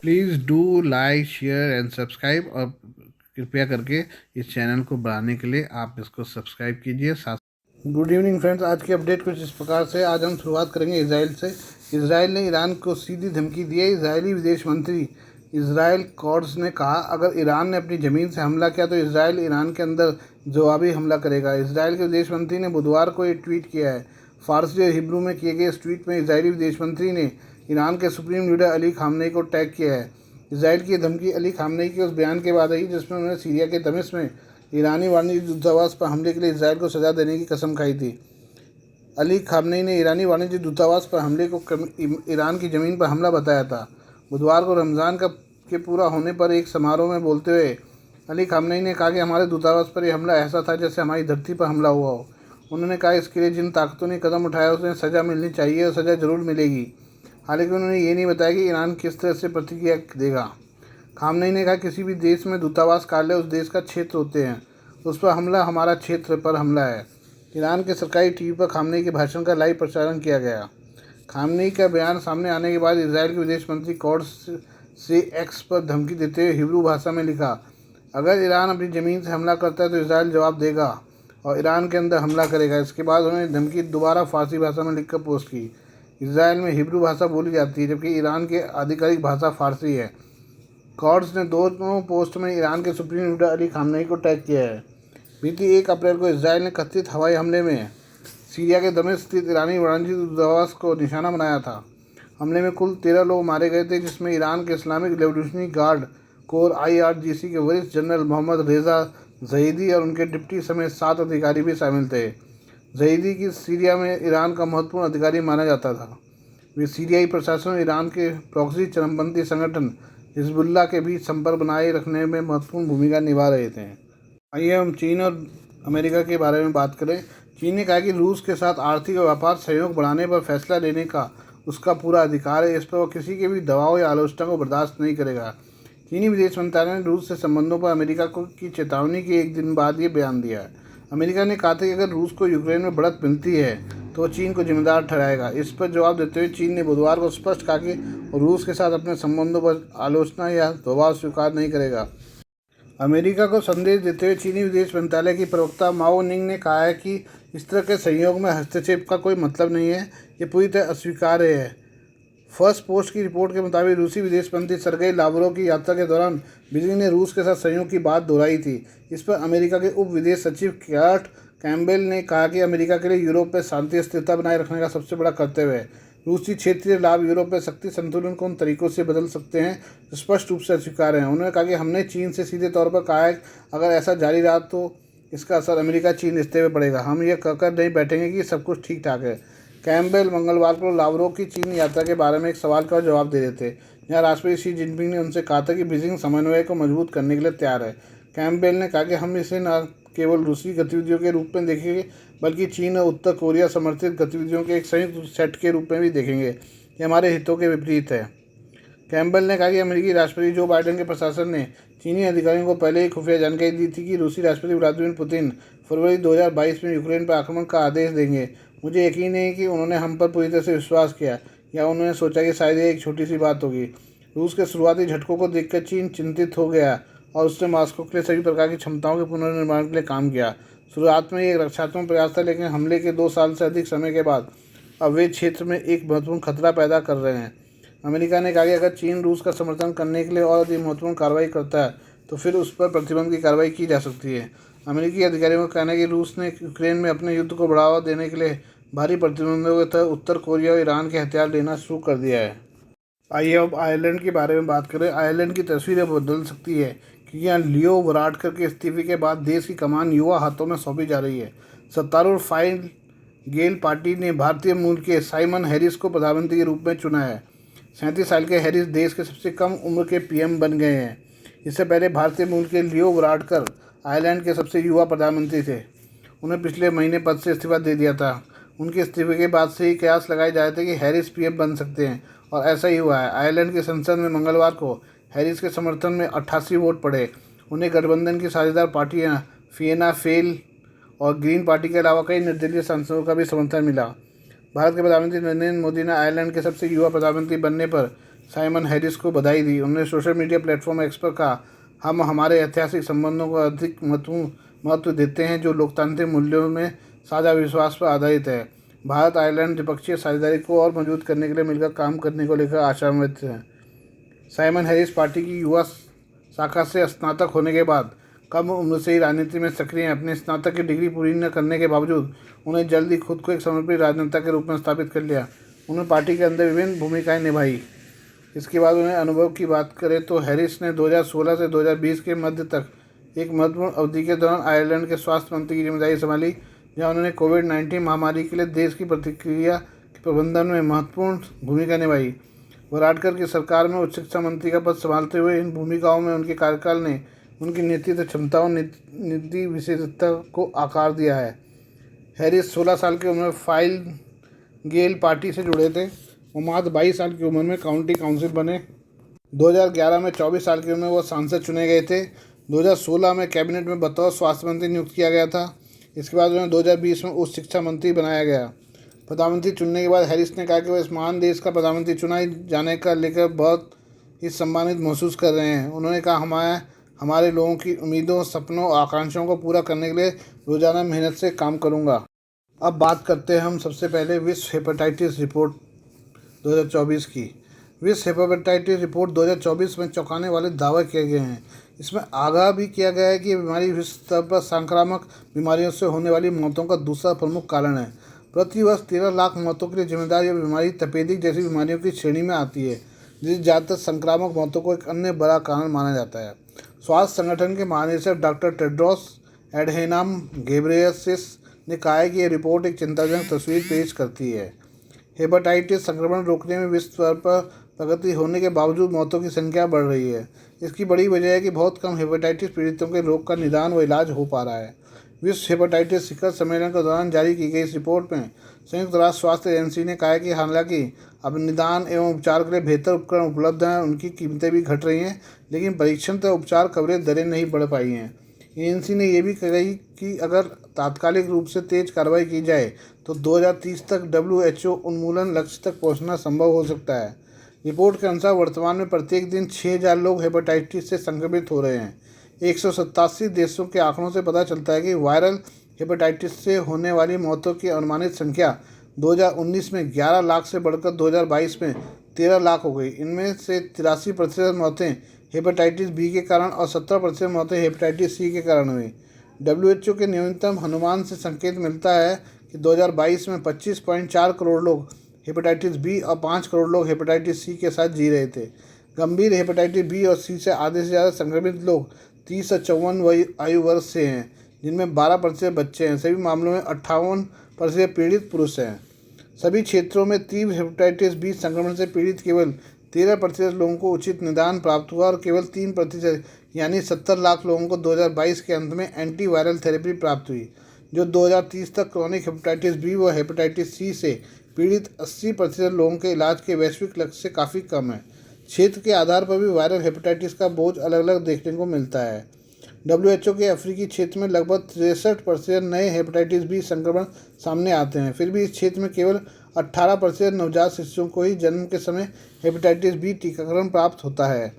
Please do like share and subscribe, और कृपया करके इस चैनल को बढ़ाने के लिए आप इसको सब्सक्राइब कीजिए। साथ गुड इवनिंग फ्रेंड्स, आज की अपडेट कुछ इस प्रकार से। आज हम शुरुआत करेंगे इसराइल से। इसराइल ने ईरान को सीधी धमकी दी है। इसराइली विदेश मंत्री इसराइल कॉट्स ने कहा, अगर ईरान ने अपनी ज़मीन से हमला किया तो इसराइल ईरान के अंदर जवाबी हमला करेगा। इसराइल के विदेश मंत्री ने बुधवार को ये ट्वीट किया है। फारसी और हिब्रू में किए गए इस ट्वीट में इसराइली विदेश मंत्री ने ईरान के सुप्रीम लीडर अली खामनेई को टैग किया है। इसराइल की धमकी अली खामनेई के उस बयान के बाद आई जिसमें उन्होंने सीरिया के दमिश्क में ईरानी वाणिज्य दूतावास पर हमले के लिए इसराइल को सजा देने की कसम खाई थी। अली खामनेई ने ईरानी वाणिज्य दूतावास पर हमले को ईरान की ज़मीन पर हमला बताया था। बुधवार को रमज़ान के पूरा होने पर एक समारोह में बोलते हुए अली खामनेई ने कहा कि हमारे दूतावास पर यह हमला ऐसा था जैसे हमारी धरती पर हमला हुआ हो। उन्होंने कहा, इसके लिए जिन ताकतों ने कदम उठाया उन्हें सज़ा मिलनी चाहिए और सज़ा ज़रूर मिलेगी। हालांकि उन्होंने ये नहीं बताया कि ईरान किस तरह से प्रतिक्रिया देगा। खामनेई ने कहा, किसी भी देश में दूतावास कार्यालय उस देश का क्षेत्र होते हैं, उस पर हमला हमारा क्षेत्र पर हमला है। ईरान के सरकारी टीवी पर खामनेई के भाषण का लाइव प्रसारण किया गया। खामनेई का बयान सामने आने के बाद इसराइल के विदेश मंत्री कॉट्स से एक्स पर धमकी देते हुए हिब्रू भाषा में लिखा, अगर ईरान अपनी ज़मीन से हमला करता है तो इसराइल जवाब देगा और ईरान के अंदर हमला करेगा। इसके बाद उन्होंने धमकी दोबारा फारसी भाषा में लिखकर पोस्ट की। इसराइल में हिब्रू भाषा बोली जाती है जबकि ईरान की आधिकारिक भाषा फारसी है। कॉट्स ने दोनों पोस्ट में ईरान के सुप्रीम लीडर अली खामनेई को टैग किया है। बीती 1 अप्रैल को इसराइल ने कथित हवाई हमले में सीरिया के दमिश्क स्थित ईरानी वाणिज्य दूतावास को निशाना बनाया था। हमले में कुल 13 लोग मारे गए थे, जिसमें ईरान के Islamic revolutionary guard core IRGC के वरिष्ठ जनरल मोहम्मद रेजा ज़हीदी और उनके डिप्टी समेत 7 अधिकारी भी शामिल थे। ज़हीदी की सीरिया में ईरान का महत्वपूर्ण अधिकारी माना जाता था। वे सीरियाई प्रशासन और ईरान के प्रॉक्सी चरमपंथी संगठन हिजबुल्लाह के बीच संपर्क बनाए रखने में महत्वपूर्ण भूमिका निभा रहे थे। आइए हम चीन और अमेरिका के बारे में बात करें। चीन ने कहा कि रूस के साथ आर्थिक और व्यापार सहयोग बढ़ाने पर फैसला लेने का उसका पूरा अधिकार है। इस पर वह किसी के भी दबाव या आलोचना को बर्दाश्त नहीं करेगा। चीनी विदेश मंत्रालय ने रूस से संबंधों पर अमेरिका को की चेतावनी के एक दिन बाद ये बयान दिया है। अमेरिका ने कहा था कि अगर रूस को यूक्रेन में बढ़त मिलती है तो वह चीन को जिम्मेदार ठहराएगा। इस पर जवाब देते हुए चीन ने बुधवार को स्पष्ट कहा कि रूस के साथ अपने संबंधों पर आलोचना या दबाव स्वीकार नहीं करेगा। अमेरिका को संदेश देते हुए चीनी विदेश मंत्रालय की प्रवक्ता माओ निंग ने कहा है कि इस तरह के सहयोग में हस्तक्षेप का कोई मतलब नहीं है, ये पूरी तरह अस्वीकार्य है। फर्स्ट पोस्ट की रिपोर्ट के मुताबिक रूसी विदेश मंत्री सरगेई लावरोव की यात्रा के दौरान बीजिंग ने रूस के साथ सहयोग की बात दोहराई थी। इस पर अमेरिका के उप विदेश सचिव कर्ट कैम्पबेल ने कहा कि अमेरिका के लिए यूरोप में शांति और स्थिरता बनाए रखने का सबसे बड़ा कर्तव्य है। रूसी क्षेत्रीय लाभ यूरोप में शक्ति संतुलन को उन तरीकों से बदल सकते हैं जो स्पष्ट रूप से अस्वीकार्य हैं। उन्होंने कहा कि हमने चीन से सीधे तौर पर कहा है, अगर ऐसा जारी रहा तो इसका असर अमेरिका चीन रिश्ते में पड़ेगा। हम यह कहकर नहीं बैठेंगे कि सब कुछ ठीक ठाक है। कैम्पबेल मंगलवार को लावरोव की चीन यात्रा के बारे में एक सवाल का जवाब दे रहे थे, जहां राष्ट्रपति शी जिनपिंग ने उनसे कहा था कि बीजिंग समन्वय को मजबूत करने के लिए तैयार है। कैम्पबेल ने कहा कि हम इसे न केवल रूसी गतिविधियों के रूप में देखेंगे बल्कि चीन और उत्तर कोरिया समर्थित गतिविधियों के एक संयुक्त सेट के रूप में भी देखेंगे। ये हमारे हितों के विपरीत है। कैम्पबेल ने कहा कि अमेरिकी राष्ट्रपति जो बाइडेन के प्रशासन ने चीनी अधिकारियों को पहले ही खुफिया जानकारी दी थी कि रूसी राष्ट्रपति व्लादिमीर पुतिन फरवरी 2022 में यूक्रेन पर आक्रमण का आदेश देंगे। मुझे यकीन नहीं कि उन्होंने हम पर पूरी तरह से विश्वास किया या उन्होंने सोचा कि शायद ये एक छोटी सी बात होगी। रूस के शुरुआती झटकों को देखकर चीन चिंतित हो गया और उसने मॉस्को के लिए सभी प्रकार की क्षमताओं के पुनर्निर्माण के लिए काम किया। शुरुआत में ये एक रक्षात्मक प्रयास था, लेकिन हमले के 2 साल से अधिक समय के बाद अब वे क्षेत्र में एक महत्वपूर्ण खतरा पैदा कर रहे हैं। अमेरिका ने कहा कि अगर चीन रूस का समर्थन करने के लिए और अधिक महत्वपूर्ण कार्रवाई करता है तो फिर उस पर प्रतिबंध की कार्रवाई की जा सकती है। अमेरिकी अधिकारियों का कहना है कि रूस ने यूक्रेन में अपने युद्ध को बढ़ावा देने के लिए भारी प्रतिबंधों के तहत उत्तर कोरिया और ईरान के हथियार लेना शुरू कर दिया है। आइए अब आयरलैंड के बारे में बात करें। आयरलैंड की तस्वीरें बदल सकती है क्योंकि यहाँ लियो वराडकर के इस्तीफे के बाद देश की कमान युवा हाथों में सौंपी जा रही है। सत्तारूढ़ फाइन गेल पार्टी ने भारतीय मूल के साइमन हैरिस को प्रधानमंत्री के रूप में चुना है। 37 साल के हैरिस देश के सबसे कम उम्र के PM बन गए हैं। इससे पहले भारतीय मूल के लियो वराडकर आयरलैंड के सबसे युवा प्रधानमंत्री थे। उन्हें पिछले महीने पद से इस्तीफा दे दिया था। उनके इस्तीफे के बाद से ही कयास लगाए जा रहे थे कि हैरिस PM बन सकते हैं और ऐसा ही हुआ है। आयरलैंड की संसद में मंगलवार को हैरिस के समर्थन में 88 वोट पड़े। उन्हें गठबंधन की साझेदार पार्टियां फिएना फेल और ग्रीन पार्टी के अलावा कई निर्दलीय सांसदों का भी समर्थन मिला। भारत के प्रधानमंत्री नरेंद्र मोदी ने आयरलैंड के सबसे युवा प्रधानमंत्री बनने पर साइमन हैरिस को बधाई दी। उन्होंने सोशल मीडिया प्लेटफॉर्म एक्स पर कहा, हम हमारे ऐतिहासिक संबंधों को अधिक महत्व देते हैं जो लोकतांत्रिक मूल्यों में साझा विश्वास पर आधारित है। भारत आयरलैंड द्विपक्षीय साझेदारी को और मजबूत करने के लिए मिलकर काम करने को लेकर आशान्वित है। साइमन हैरिस पार्टी की युवा शाखा से स्नातक होने के बाद कम उम्र से ही राजनीति में सक्रिय हैं। अपने स्नातक की डिग्री पूरी न करने के बावजूद उन्हें जल्द ही खुद को एक समर्पित राजनेता के रूप में स्थापित कर लिया। उन्होंने पार्टी के अंदर विभिन्न भूमिकाएं निभाई। इसके बाद उन्हें अनुभव की बात करें तो हैरिस ने 2016 से 2020 के मध्य तक एक महत्वपूर्ण अवधि के दौरान आयरलैंड के स्वास्थ्य मंत्री की जिम्मेदारी संभाली, जहां उन्होंने कोविड-19 महामारी के लिए देश की प्रतिक्रिया के प्रबंधन में महत्वपूर्ण भूमिका निभाई। वराडकर की सरकार में उच्च शिक्षा मंत्री का पद संभालते हुए इन भूमिकाओं में उनके कार्यकाल ने उनकी नेतृत्व क्षमता और नीति विशेषता को आकार दिया है। हैरिस 16 साल की उम्र में फाइल गेल पार्टी से जुड़े थे। वो मात्र 22 साल की उम्र में काउंटी काउंसिल बने। 2011 में 24 साल की उम्र में वो सांसद चुने गए थे। 2016 में कैबिनेट में बतौर स्वास्थ्य मंत्री नियुक्त किया गया था। इसके बाद उन्हें 2020 में उच्च शिक्षा मंत्री बनाया गया। प्रधानमंत्री चुनने के बाद हैरिस ने कहा कि वो इस महान देश का प्रधानमंत्री चुना जाने का लेकर बहुत ही सम्मानित महसूस कर रहे हैं। उन्होंने कहा, हमारे लोगों की उम्मीदों, सपनों और आकांक्षाओं को पूरा करने के लिए रोजाना मेहनत से काम करूंगा। अब बात करते हैं हम सबसे पहले विश्व हेपेटाइटिस रिपोर्ट 2024 की। विश्व हेपेटाइटिस रिपोर्ट 2024 में चौंकाने वाले दावे किए गए हैं। इसमें आगाह भी किया गया है कि ये बीमारी विश्व स्तर पर संक्रामक बीमारियों से होने वाली मौतों का दूसरा प्रमुख कारण है। प्रतिवर्ष 13 लाख मौतों के लिए जिम्मेदार यह बीमारी तपेदिक जैसी बीमारियों की श्रेणी में आती है, जिसे ज़्यादातर संक्रामक मौतों को एक अन्य बड़ा कारण माना जाता है। स्वास्थ्य संगठन के महानिदेशक डॉक्टर टेड्रोस एडहेनम घेब्रेयेसस ने कहा है कि यह रिपोर्ट एक चिंताजनक तस्वीर पेश करती है। हेपेटाइटिस संक्रमण रोकने में विश्व स्तर पर प्रगति होने के बावजूद मौतों की संख्या बढ़ रही है। इसकी बड़ी वजह है कि बहुत कम हेपेटाइटिस पीड़ितों के रोग का निदान व इलाज हो पा रहा है। विश्व हेपेटाइटिस शिखर सम्मेलन के दौरान जारी की गई इस रिपोर्ट में संयुक्त राष्ट्र स्वास्थ्य एजेंसी ने कहा है कि हालांकि अब निदान एवं उपचार के लिए बेहतर उपकरण उपलब्ध हैं, उनकी कीमतें भी घट रही हैं, लेकिन परीक्षण तथा उपचार कवरेज दरें नहीं बढ़ पाई हैं। एजेंसी ने यह भी कही कि अगर तात्कालिक रूप से तेज कार्रवाई की जाए तो 2030 तक WHO उन्मूलन लक्ष्य तक पहुंचना संभव हो सकता है। रिपोर्ट के अनुसार वर्तमान में प्रत्येक दिन 6000 लोग हेपेटाइटिस से संक्रमित हो रहे हैं। 187 देशों के आंकड़ों से पता चलता है कि वायरल हेपेटाइटिस से होने वाली मौतों की अनुमानित संख्या 2019 में 11 लाख से बढ़कर 2022 में 13 लाख हो गई। इनमें से 83% मौतें हेपेटाइटिस बी के कारण और 17% मौतें हेपेटाइटिस सी के कारण हुई। WHO के न्यूनतम अनुमान से संकेत मिलता है कि 2022 में 25.4 करोड़ लोग हेपेटाइटिस बी और 5 करोड़ लोग हेपेटाइटिस सी के साथ जी रहे थे। गंभीर हेपेटाइटिस बी और सी से आधे से ज़्यादा संक्रमित लोग 30 से 54 आयु वर्ग से हैं, जिनमें 12% बच्चे हैं। सभी मामलों में 58% पीड़ित पुरुष हैं। सभी क्षेत्रों में तीव्र हेपेटाइटिस बी संक्रमण से पीड़ित केवल 13% लोगों को उचित निदान प्राप्त हुआ और केवल 3% यानी 70 लाख लोगों को 2022 के अंत में एंटीवायरल थेरेपी प्राप्त हुई, जो 2030 तक क्रॉनिक हेपेटाइटिस बी व हेपेटाइटिस सी से पीड़ित 80% लोगों के इलाज के वैश्विक लक्ष्य से काफ़ी कम है। क्षेत्र के आधार पर भी वायरल हेपेटाइटिस का बोझ अलग अलग देखने को मिलता है। WHO के अफ्रीकी क्षेत्र में लगभग 63% नए हेपेटाइटिस बी संक्रमण सामने आते हैं। फिर भी इस क्षेत्र में केवल 18% नवजात शिशुओं को ही जन्म के समय हेपेटाइटिस बी टीकाकरण प्राप्त होता है।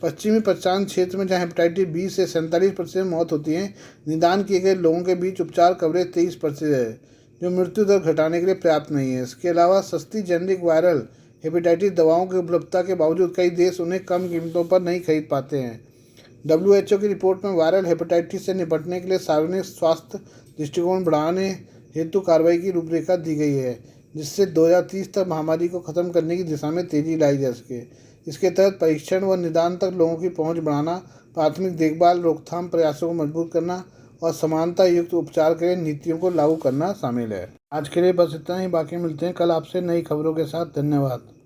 पश्चिमी प्रशांत क्षेत्र में जहां हेपेटाइटिस बी से 47% मौत होती है, निदान किए गए लोगों के बीच उपचार कवरेज 23% है, जो मृत्यु दर घटाने के लिए पर्याप्त नहीं है। इसके अलावा सस्ती जेनेरिक वायरल हेपेटाइटिस दवाओं की उपलब्धता के बावजूद कई देश उन्हें कम कीमतों पर नहीं खरीद पाते हैं। WHO की रिपोर्ट में वायरल हेपेटाइटिस से निपटने के लिए सार्वजनिक स्वास्थ्य दृष्टिकोण बढ़ाने हेतु कार्रवाई की रूपरेखा दी गई है, जिससे 2030 तक महामारी को खत्म करने की दिशा में तेजी लाई जा सके। इसके तहत परीक्षण व निदान तक लोगों की पहुंच बढ़ाना, प्राथमिक देखभाल, रोकथाम प्रयासों को मजबूत करना और समानता युक्त उपचार के लिए नीतियों को लागू करना शामिल है। आज के लिए बस इतना ही। बाकी मिलते हैं कल आपसे नई खबरों के साथ। धन्यवाद।